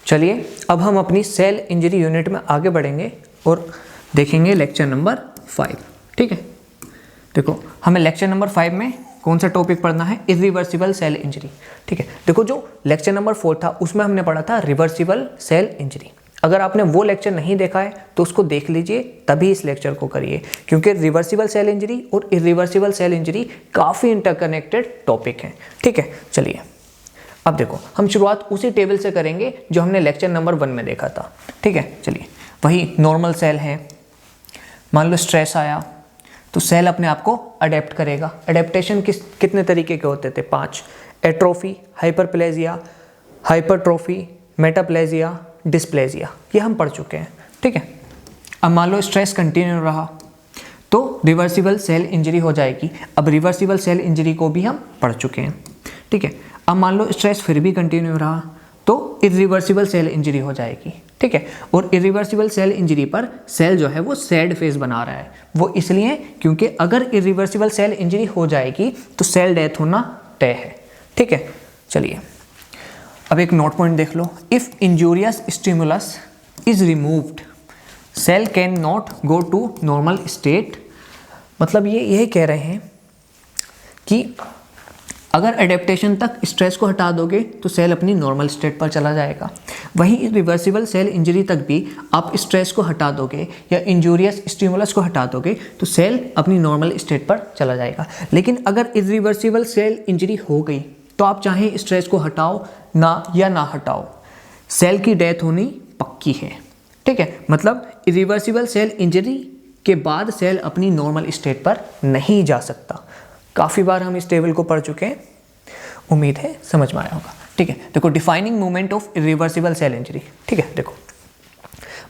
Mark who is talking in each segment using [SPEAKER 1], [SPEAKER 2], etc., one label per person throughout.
[SPEAKER 1] चलिए अब हम अपनी सेल इंजरी यूनिट में आगे बढ़ेंगे और देखेंगे लेक्चर नंबर 5। ठीक है, देखो हमें लेक्चर नंबर 5 में कौन सा टॉपिक पढ़ना है, इरिवर्सिबल सेल इंजरी। ठीक है, देखो जो लेक्चर नंबर 4 था उसमें हमने पढ़ा था रिवर्सिबल सेल इंजरी। अगर आपने वो लेक्चर नहीं देखा है तो उसको देख लीजिए, तभी इस लेक्चर को करिए, क्योंकि रिवर्सिबल सेल इंजरी और इरिवर्सिबल सेल इंजरी काफ़ी इंटरकनेक्टेड टॉपिक हैं। ठीक है, चलिए अब देखो हम शुरुआत उसी टेबल से करेंगे जो हमने लेक्चर नंबर 1 में देखा था। ठीक है, चलिए वही नॉर्मल सेल है। मान लो स्ट्रेस आया तो सेल अपने आप को अडेप्ट करेगा। अडेप्टेशन कितने तरीके के होते थे? 5। Atrophy, hyperplasia, hypertrophy, metaplasia, dysplasia, ये हम पढ़ चुके हैं। ठीक है, अब मान लो स्ट्रेस कंटिन्यू रहा तो रिवर्सिबल सेल इंजरी हो जाएगी। अब रिवर्सिबल सेल इंजरी को भी हम पढ़ चुके हैं। ठीक है, अब मान लो स्ट्रेस फिर भी कंटिन्यू रहा तो इरिवर्सिबल सेल इंजरी हो जाएगी। ठीक है, और इरिवर्सिबल सेल इंजरी पर सेल जो है वो सैड फेज बना रहा है। वो इसलिए क्योंकि अगर इरिवर्सिबल सेल इंजरी हो जाएगी तो सेल डेथ होना तय है। ठीक है, चलिए अब एक नोट पॉइंट देख लो। If injurious stimulus is removed cell can not go to normal state. मतलब ये यही कह रहे हैं कि अगर एडेप्टेशन तक स्ट्रेस को हटा दोगे तो सेल अपनी नॉर्मल स्टेट पर चला जाएगा। वहीं रिवर्सिबल सेल इंजरी तक भी आप स्ट्रेस को हटा दोगे या इंजूरियस स्टिमुलस को हटा दोगे तो सेल अपनी नॉर्मल स्टेट पर चला जाएगा। लेकिन अगर इरिवर्सिबल सेल इंजरी हो गई तो आप चाहे स्ट्रेस को हटाओ ना हटाओ, सेल की डेथ होनी पक्की है। ठीक है, मतलब इरिवर्सिबल सेल इंजरी के बाद सेल अपनी नॉर्मल स्टेट पर नहीं जा सकता। काफ़ी बार हम इस टेबल को पढ़ चुके हैं, उम्मीद है समझ में आया होगा। ठीक है, देखो defining movement of irreversible cell injury. ठीक है, देखो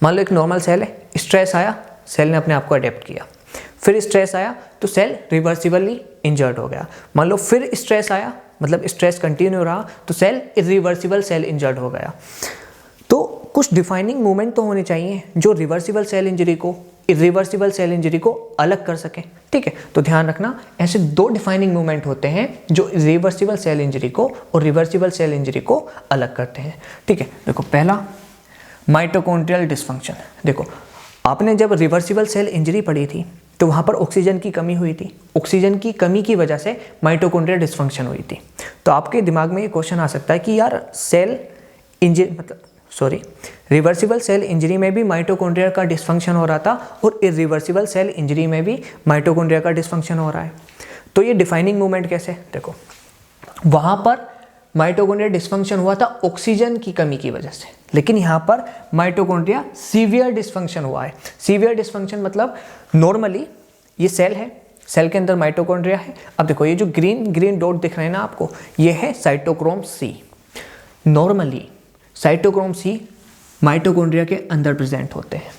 [SPEAKER 1] मान लो एक नॉर्मल सेल है, स्ट्रेस आया, सेल ने अपने आप को अडेप्ट किया। फिर स्ट्रेस आया तो सेल रिवर्सिबली इंजर्ड हो गया। मान लो फिर स्ट्रेस आया, मतलब स्ट्रेस कंटिन्यू रहा तो सेल इरिवर्सिबल सेल इंजर्ड हो गया। तो कुछ डिफाइनिंग मूवमेंट तो होने चाहिए जो रिवर्सिबल सेल इंजरी को इरिवर्सिबल सेल इंजरी को अलग कर सकें। ठीक है, तो ध्यान रखना ऐसे 2 डिफाइनिंग मूवमेंट होते हैं जो रिवर्सिबल सेल इंजरी को और रिवर्सिबल सेल इंजरी को अलग करते हैं। ठीक है, देखो पहला माइटोकॉन्ड्रियल डिसफंक्शन। देखो आपने जब रिवर्सिबल सेल इंजरी पढ़ी थी तो वहाँ पर ऑक्सीजन की कमी हुई थी। ऑक्सीजन की कमी की वजह से माइटोकॉन्ड्रियल डिसफंक्शन हुई थी। तो आपके दिमाग में ये क्वेश्चन आ सकता है कि यार cell injury reversible cell injury में भी माइटोकॉन्ड्रिया का डिसफंक्शन हो रहा था और इरिवर्सिबल सेल इंजरी में भी माइटोकॉन्ड्रिया का डिसफंक्शन हो रहा है। तो ये डिफाइनिंग मूवमेंट कैसे? देखो वहाँ पर माइटोकॉन्ड्रिया डिसफंक्शन हुआ था ऑक्सीजन की कमी की वजह से, लेकिन यहाँ पर माइटोकॉन्ड्रिया सीवियर डिसफंक्शन हुआ है। सीवियर डिसफंक्शन मतलब नॉर्मली ये सेल है, सेल के अंदर माइटोकॉन्ड्रिया है। अब देखो ये जो ग्रीन डॉट दिख रहे हैं ना आपको, ये है cytochrome C. Normally cytochrome C mitochondria के अंदर प्रेजेंट होते हैं।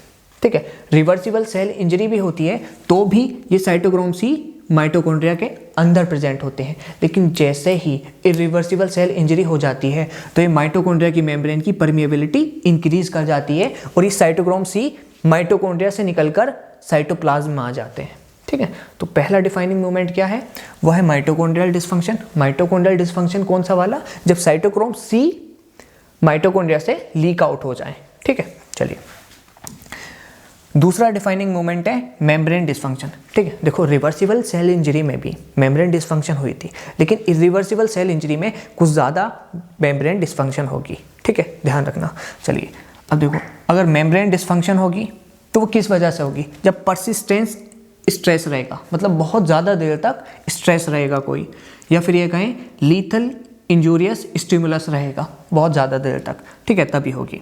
[SPEAKER 1] ठीक है, रिवर्सिबल सेल इंजरी भी होती है तो भी ये साइटोक्रोम सी माइटोकॉन्ड्रिया के अंदर प्रेजेंट होते हैं। लेकिन जैसे ही इरिवर्सिबल सेल इंजरी हो जाती है तो ये माइटोकॉन्ड्रिया की मेम्ब्रेन की परमिएबिलिटी इंक्रीज कर जाती है और ये साइटोक्रोम सी माइटोकॉन्ड्रिया से निकलकर साइटोप्लाज्म में आ जाते हैं। ठीक है, तो पहला डिफाइनिंग मूवमेंट क्या है? वो है माइटोकॉन्ड्रियल डिसफंक्शन। माइटोकॉन्ड्रियल डिसफंक्शन कौन सा वाला? जब साइटोक्रोम सी माइटोकॉन्ड्रिया से लीक आउट हो जाए। ठीक है, चलिए दूसरा डिफाइनिंग मूवमेंट है मेम्ब्रेन डिसफंक्शन। ठीक है, देखो रिवर्सिबल सेल इंजरी में भी मेम्ब्रेन डिसफंक्शन हुई थी, लेकिन इरिवर्सिबल सेल इंजरी में कुछ ज़्यादा मेम्ब्रेन डिसफंक्शन होगी। ठीक है, ध्यान रखना। चलिए अब देखो अगर मेम्ब्रेन डिसफंक्शन होगी तो वो किस वजह से होगी? जब परसिस्टेंस स्ट्रेस रहेगा, मतलब बहुत ज़्यादा देर तक स्ट्रेस रहेगा कोई, या फिर ये कहें लीथल इंजूरियस स्टिमुलस रहेगा बहुत ज़्यादा देर तक। ठीक है, तभी होगी।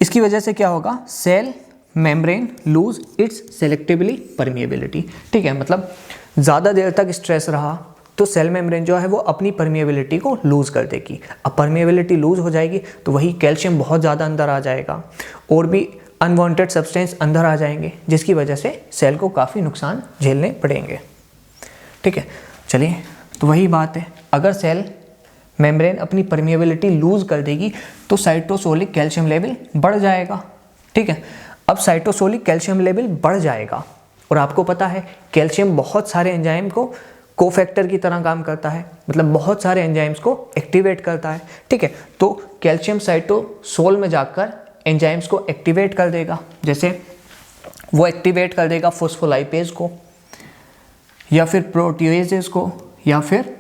[SPEAKER 1] इसकी वजह से क्या होगा? Cell membrane lose its selectively permeability. ठीक है, मतलब ज़्यादा देर तक स्ट्रेस रहा तो सेल मेम्ब्रेन जो है वो अपनी परमिएबिलिटी को लूज कर देगी। अब परमिएबिलिटी लूज हो जाएगी तो वही कैल्शियम बहुत ज़्यादा अंदर आ जाएगा और भी अनवांटेड सब्सटेंस अंदर आ जाएंगे, जिसकी वजह से सेल को काफ़ी नुकसान झेलने पड़ेंगे। ठीक है, चलिए तो वही बात है, अगर सेल मेम्ब्रेन अपनी परमिएबिलिटी लूज कर देगी तो साइटोसोलिक कैल्शियम लेवल बढ़ जाएगा। ठीक है, अब साइटोसोलिक कैल्शियम लेवल बढ़ जाएगा और आपको पता है कैल्शियम बहुत सारे एंजाइम को कोफैक्टर की तरह काम करता है, मतलब बहुत सारे एंजाइम्स को एक्टिवेट करता है, ठीक है। तो कैल्शियम साइटोसोल में जाकर एंजाइम्स को एक्टिवेट कर देगा, जैसे वो एक्टिवेट कर देगा फॉस्फोलाइपेज को, या फिर प्रोटिएजेस को, या फिर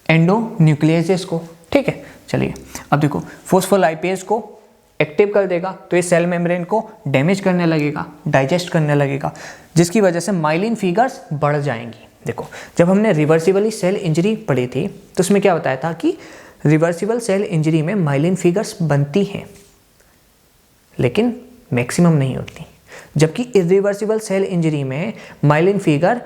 [SPEAKER 1] एंडोन्यूक्लियेजेस को, ठीक है। चलिए अब देखो, फॉस्फोलाइपेज को एक्टिव कर देगा तो ये सेल मेम्ब्रेन को डैमेज करने लगेगा, डाइजेस्ट करने लगेगा, जिसकी वजह से माइलिन फिगर्स बढ़ जाएंगी। देखो, जब हमने रिवर्सिबली सेल इंजरी पढ़ी थी तो उसमें क्या बताया था कि रिवर्सिबल सेल इंजरी में माइलिन फिगर्स बनती हैं लेकिन मैक्सिमम नहीं होती, जबकि इरिवर्सिबल सेल इंजरी में माइलिन फिगर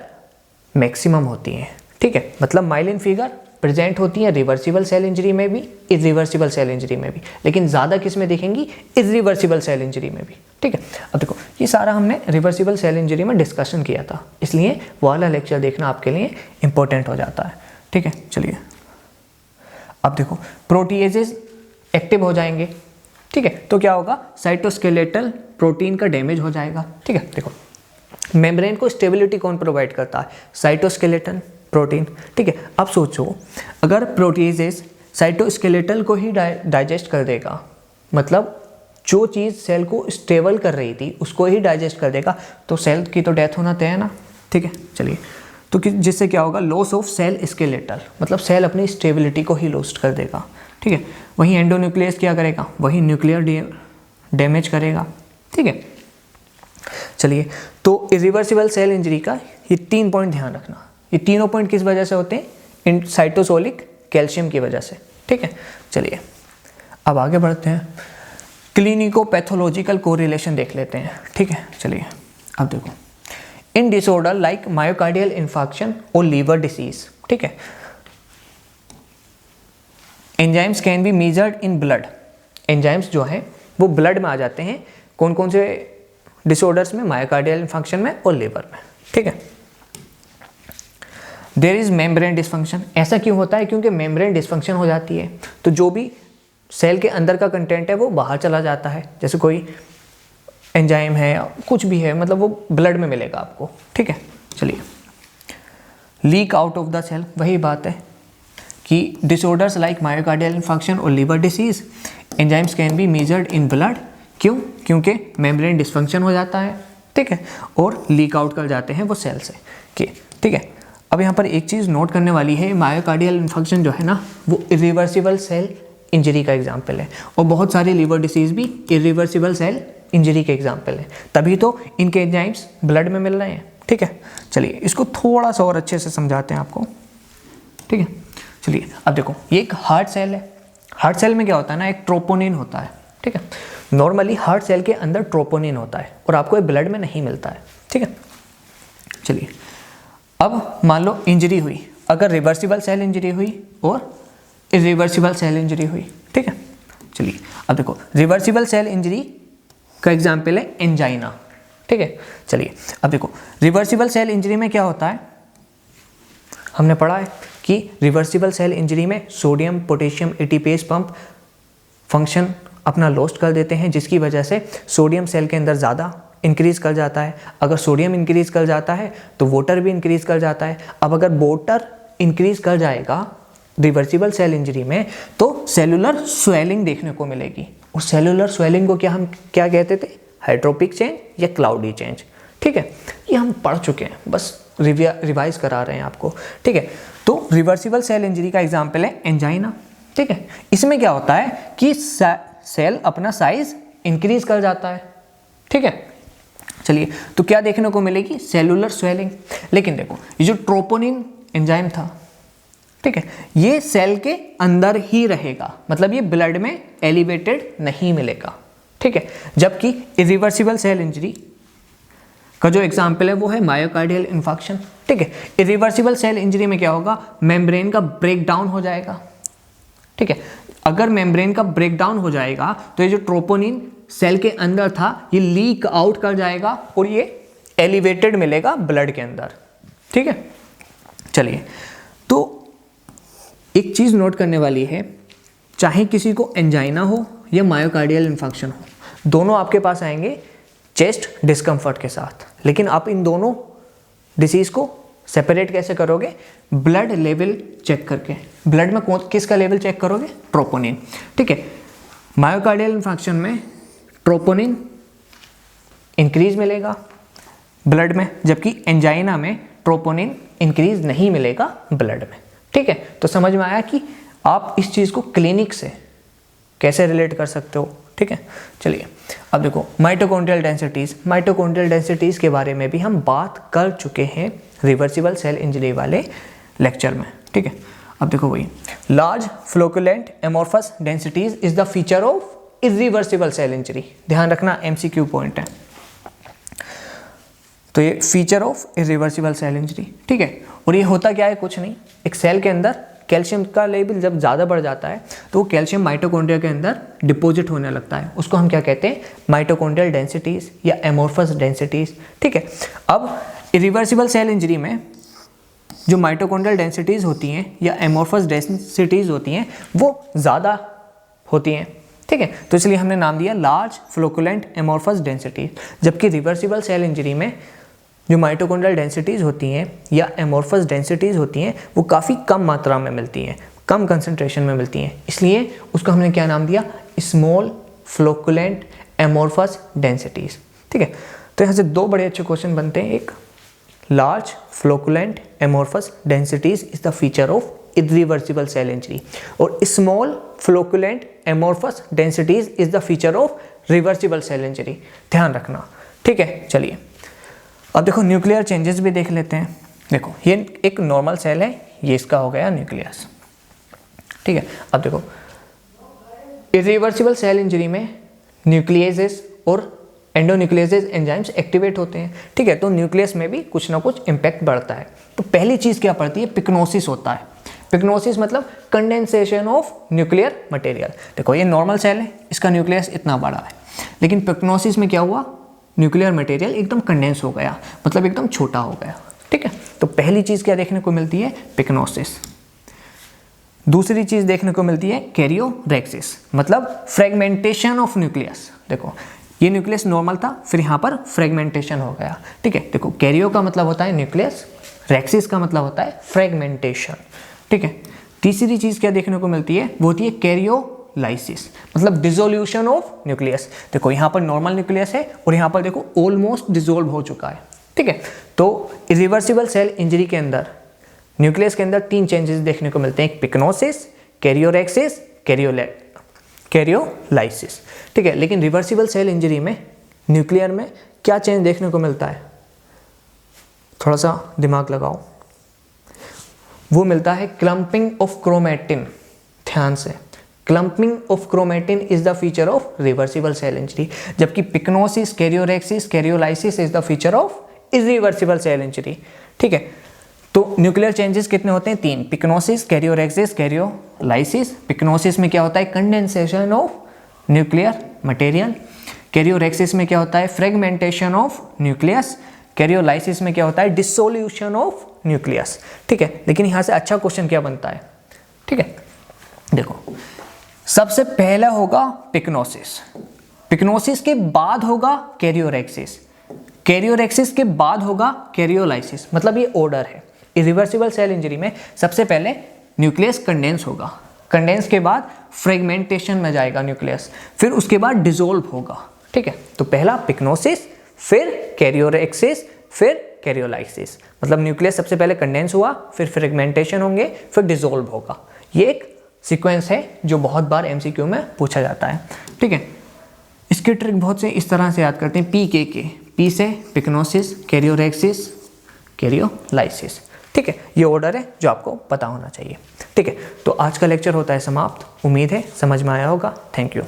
[SPEAKER 1] मैक्सिमम होती हैं, ठीक है। मतलब माइलिन फिगर प्रेजेंट होती है रिवर्सिबल सेल इंजरी में भी, इरिवर्सिबल सेल इंजरी में भी, लेकिन ज़्यादा किस में दिखेंगी, इरिवर्सिबल सेल इंजरी में भी, ठीक है। अब देखो, ये सारा हमने रिवर्सिबल सेल इंजरी में डिस्कशन किया था, इसलिए वो वाला लेक्चर देखना आपके लिए इंपॉर्टेंट हो जाता है, ठीक है। चलिए अब देखो, प्रोटीएजेस एक्टिव हो जाएंगे, ठीक है, तो क्या होगा, साइटोस्केलेटल प्रोटीन का डैमेज हो जाएगा, ठीक है। देखो, मेम्ब्रेन को स्टेबिलिटी कौन प्रोवाइड करता है, साइटोस्केलेटन प्रोटीन, ठीक है। अब सोचो, अगर प्रोटीजेस साइटोस्केलेटल को ही डाइजेस्ट कर देगा, मतलब जो चीज़ सेल को स्टेबल कर रही थी उसको ही डाइजेस्ट कर देगा, तो सेल की तो डेथ होना तय है ना, ठीक है। चलिए, तो जिससे क्या होगा, लॉस ऑफ सेल स्केलेटल, मतलब सेल अपनी स्टेबिलिटी को ही लॉस्ट कर देगा, ठीक है। वहीं एंडोन्यूक्लियस क्या करेगा, वही न्यूक्लियर डैमेज करेगा, ठीक है। चलिए, तो इरिवर्सिबल सेल इंजरी का ये 3 पॉइंट ध्यान रखना। ये तीनों पॉइंट किस वजह से होते हैं, इन साइटोसोलिक कैल्शियम की वजह से, ठीक है। चलिए अब आगे बढ़ते हैं, क्लिनिको-पैथोलॉजिकल कोरिलेशन देख लेते हैं, ठीक है। चलिए अब देखो, इन डिसऑर्डर लाइक मायोकार्डियल इन्फार्क्शन और लीवर डिसीज, ठीक है, enzymes can be measured in blood. Enzymes जो हैं वो ब्लड में आ जाते हैं, कौन कौन से डिसऑर्डर्स में, मायोकार्डियल इन्फार्क्शन में और लीवर में, ठीक है। देयर इज मेम्ब्रेन डिस्फंक्शन, ऐसा क्यों होता है, क्योंकि मेम्ब्रेन डिस्फंक्शन हो जाती है तो जो भी सेल के अंदर का कंटेंट है वो बाहर चला जाता है, जैसे कोई एंजाइम है या कुछ भी है, मतलब वो ब्लड में मिलेगा आपको, ठीक है। चलिए, leak out of the cell, वही बात है कि डिसऑर्डर्स लाइक मायोकार्डियल इन्फार्क्शन और liver disease, enzymes can be measured in blood, क्यों, क्योंकि मेम्ब्रेन डिस्फंक्शन हो जाता है, ठीक है, और लीक आउट कर जाते हैं वो सेल से, ठीक है। अब यहाँ पर एक चीज़ नोट करने वाली है, मायोकार्डियल इन्फेक्शन जो है ना वो इरिवर्सिबल सेल इंजरी का एग्जाम्पल है, और बहुत सारी लीवर डिसीज़ भी इरिवर्सिबल सेल इंजरी के एग्जाम्पल है, तभी तो इनके एंजाइम्स ब्लड में मिल रहे हैं, ठीक है। चलिए इसको थोड़ा सा और अच्छे से समझाते हैं आपको, ठीक है। चलिए अब देखो, ये एक हार्ट सेल है, हार्ट सेल में क्या होता है ना, एक ट्रोपोनिन होता है, ठीक है। नॉर्मली हार्ट सेल के अंदर ट्रोपोनिन होता है और आपको ये ब्लड में नहीं मिलता है, ठीक है। चलिए अब मान लो इंजरी हुई, अगर रिवर्सिबल सेल इंजरी हुई और इरिवर्सिबल सेल इंजरी हुई, ठीक है। चलिए अब देखो, रिवर्सिबल सेल इंजरी का एग्जाम्पल है एंजाइना, ठीक है। चलिए अब देखो, रिवर्सिबल सेल इंजरी में क्या होता है, हमने पढ़ा है कि रिवर्सिबल सेल इंजरी में sodium potassium ATPase pump function अपना लॉस्ट कर देते हैं, जिसकी वजह से सोडियम सेल के अंदर ज़्यादा इंक्रीज़ कर जाता है। अगर सोडियम इंक्रीज़ कर जाता है तो वाटर भी इंक्रीज़ कर जाता है। अब अगर वाटर इंक्रीज़ कर जाएगा रिवर्सिबल सेल इंजरी में तो सेलुलर स्वेलिंग देखने को मिलेगी, और सेलुलर स्वेलिंग को हम क्या कहते थे, हाइड्रोपिक चेंज या क्लाउडी चेंज, ठीक है। ये हम पढ़ चुके हैं, बस रिवाइज करा रहे हैं आपको, ठीक है। तो रिवर्सिबल सेल इंजरी का एग्जाम्पल है एंजाइना, ठीक है। इसमें क्या होता है कि सेल अपना साइज इंक्रीज कर जाता है, ठीक है। चलिए तो क्या देखने को मिलेगी, सेलुलर स्वेलिंग। लेकिन देखो, ये जो ट्रोपोनिन एंजाइम था, ठीक है, ये सेल के अंदर ही रहेगा, मतलब ये ब्लड में एलिवेटेड नहीं मिलेगा, ठीक है। जबकि इरिवर्सिबल सेल इंजरी का जो एग्जाम्पल है वो है मायोकार्डियल इन्फार्क्शन, ठीक है। इरिवर्सिबल सेल इंजरी में क्या होगा, मेम्ब्रेन का ब्रेक डाउन हो जाएगा, ठीक है। अगर मेम्ब्रेन का ब्रेक डाउन हो जाएगा तो ये जो ट्रोपोनिन सेल के अंदर था ये लीक आउट कर जाएगा और ये एलिवेटेड मिलेगा ब्लड के अंदर, ठीक है। चलिए तो एक चीज़ नोट करने वाली है, चाहे किसी को एंजाइना हो या मायोकार्डियल इन्फार्क्शन हो, दोनों आपके पास आएंगे चेस्ट डिस्कम्फर्ट के साथ, लेकिन आप इन दोनों डिसीज़ को सेपरेट कैसे करोगे? ब्लड लेवल चेक करके। ब्लड में किसका लेवल चेक करोगे? ट्रोपोनिन। ठीक है, मायोकार्डियल इन्फार्क्शन में ट्रोपोनिन इंक्रीज मिलेगा ब्लड में, जबकि एंजाइना में ट्रोपोनिन इंक्रीज नहीं मिलेगा ब्लड में। ठीक है, तो समझ में आया कि आप इस चीज़ को क्लिनिक से कैसे रिलेट कर सकते हो। ठीक है, चलिए अब देखो माइटोकॉन्ड्रियल डेंसिटीज़। माइटोकॉन्ड्रियल डेंसिटीज़ के बारे में भी हम बात कर चुके हैं रिवर्सिबल सेल इंजरी वाले लेक्चर में। ठीक है, अब देखो वही large flocculent amorphous densities is the feature of irreversible cell injury. ध्यान रखना, एमसीक्यू पॉइंट है। तो ये feature of irreversible cell injury. ठीक है, और ये होता क्या है? कुछ नहीं, एक सेल के अंदर कैल्शियम का लेवल जब ज़्यादा बढ़ जाता है तो वो कैल्शियम माइटोकॉन्ड्रिया के अंदर डिपॉजिट होने लगता है। उसको हम क्या कहते हैं? माइटोकॉन्ड्रियल डेंसिटीज या एमोर्फस डेंसिटीज। ठीक है, अब इरिवर्सिबल सेल इंजरी में जो माइटोकॉन्ड्रियल डेंसिटीज होती हैं या एमोर्फस डेंसिटीज होती हैं वो ज़्यादा होती हैं। ठीक है, तो इसलिए हमने नाम दिया लार्ज फ्लोकुलेंट एमोर्फस डेंसिटी। जबकि रिवर्सिबल सेल इंजरी में जो माइटोकॉन्ड्रियल डेंसिटीज़ होती हैं या एमोर्फस डेंसिटीज़ होती हैं वो काफ़ी कम मात्रा में मिलती हैं, कम कंसंट्रेशन में मिलती हैं, इसलिए उसको हमने क्या नाम दिया? Small flocculent amorphous densities. ठीक है, तो यहाँ से दो बड़े अच्छे क्वेश्चन बनते हैं। एक, large flocculent amorphous densities is the feature of irreversible cell injury, और small flocculent amorphous densities is the feature of reversible cell injury. ध्यान रखना। ठीक है, चलिए अब देखो न्यूक्लियर चेंजेस भी देख लेते हैं। देखो ये एक नॉर्मल सेल है, ये इसका हो गया न्यूक्लियस। ठीक है, अब देखो इरिवर्सिबल सेल इंजरी में न्यूक्लियसेस और एंडोन्यूक्लियसेस एंजाइम्स एक्टिवेट होते हैं। ठीक है, तो न्यूक्लियस में भी कुछ ना कुछ इम्पैक्ट बढ़ता है। तो पहली चीज़ क्या पड़ती है? पिक्नोसिस होता है। पिक्नोसिस मतलब कंडेंसेशन ऑफ न्यूक्लियर मटेरियल। देखो ये नॉर्मल सेल है, इसका न्यूक्लियस इतना बड़ा है, लेकिन पिक्नोसिस में क्या हुआ? न्यूक्लियर मटेरियल एकदम कंडेंस हो गया, मतलब एकदम छोटा हो गया। ठीक है, तो पहली चीज़ क्या देखने को मिलती है? पिक्नोसिस। दूसरी चीज़ देखने को मिलती है कैरियोरेक्सिस, मतलब फ्रेगमेंटेशन ऑफ न्यूक्लियस। देखो ये न्यूक्लियस नॉर्मल था, फिर यहाँ पर फ्रेगमेंटेशन हो गया। ठीक है, देखो कैरियो का मतलब होता है न्यूक्लियस, रेक्सिस का मतलब होता है फ्रेगमेंटेशन। ठीक है, तीसरी चीज़ क्या देखने को मिलती है? वो होती है कैरियोलाइसिस, मतलब डिसोल्यूशन ऑफ न्यूक्लियस। देखो यहाँ पर नॉर्मल न्यूक्लियस है और यहाँ पर देखो ऑलमोस्ट डिसोल्व हो चुका है। ठीक है, तो इरिवर्सिबल सेल इंजरी के अंदर न्यूक्लियस के अंदर तीन चेंजेस देखने को मिलते हैं, एक पिक्नोसिस, कैरियोरेक्सिस, कैरियोलाइसिस। ठीक है, लेकिन रिवर्सिबल सेल इंजरी में न्यूक्लियर में क्या चेंज देखने को मिलता है? थोड़ा सा दिमाग लगाओ। वो मिलता है क्लम्पिंग ऑफ क्रोमेटिन। ध्यान से, clumping of chromatin is the feature of reversible cell injury, जबकि pyknosis, karyorrhexis, karyolysis is the feature of irreversible cell injury. ठीक है, तो न्यूक्लियर चेंजेस कितने होते हैं? तीन, पिक्नोसिस, कैरियोरेक्सिस, कैरियोलाइसिस। पिक्नोसिस में क्या होता है? Condensation of nuclear material. Karyorrhexis में क्या होता है? Fragmentation of nucleus. कैरियोलाइसिस में क्या होता है? Dissolution of nucleus. ठीक है, लेकिन यहाँ से अच्छा क्वेश्चन क्या बनता है? ठीक है, देखो सबसे पहला होगा पिक्नोसिस, पिक्नोसिस के बाद होगा कैरियोरेक्सिस, कैरियोरेक्सिस के बाद होगा कैरियोलाइसिस, मतलब ये ऑर्डर है। इरिवर्सिबल सेल इंजरी में सबसे पहले न्यूक्लियस कंडेंस होगा, कंडेंस के बाद फ्रेगमेंटेशन में जाएगा न्यूक्लियस, फिर उसके बाद डिसोल्व होगा। ठीक है, तो पहला पिक्नोसिस, फिर कैरियोरेक्सिस, फिर कैरियोलाइसिस, मतलब न्यूक्लियस सबसे पहले कंडेंस हुआ, फिर फ्रेगमेंटेशन होंगे, फिर डिसोल्व होगा। ये एक सीक्वेंस है जो बहुत बार एमसीक्यू में पूछा जाता है। ठीक है, इसकी ट्रिक बहुत से इस तरह से याद करते हैं, पी से पिक्नोसिस, कैरियोरेक्सिस, कैरियोलाइसिस। ठीक है, ये ऑर्डर है जो आपको पता होना चाहिए। ठीक है, तो आज का लेक्चर होता है समाप्त। उम्मीद है समझ में आया होगा। Thank you.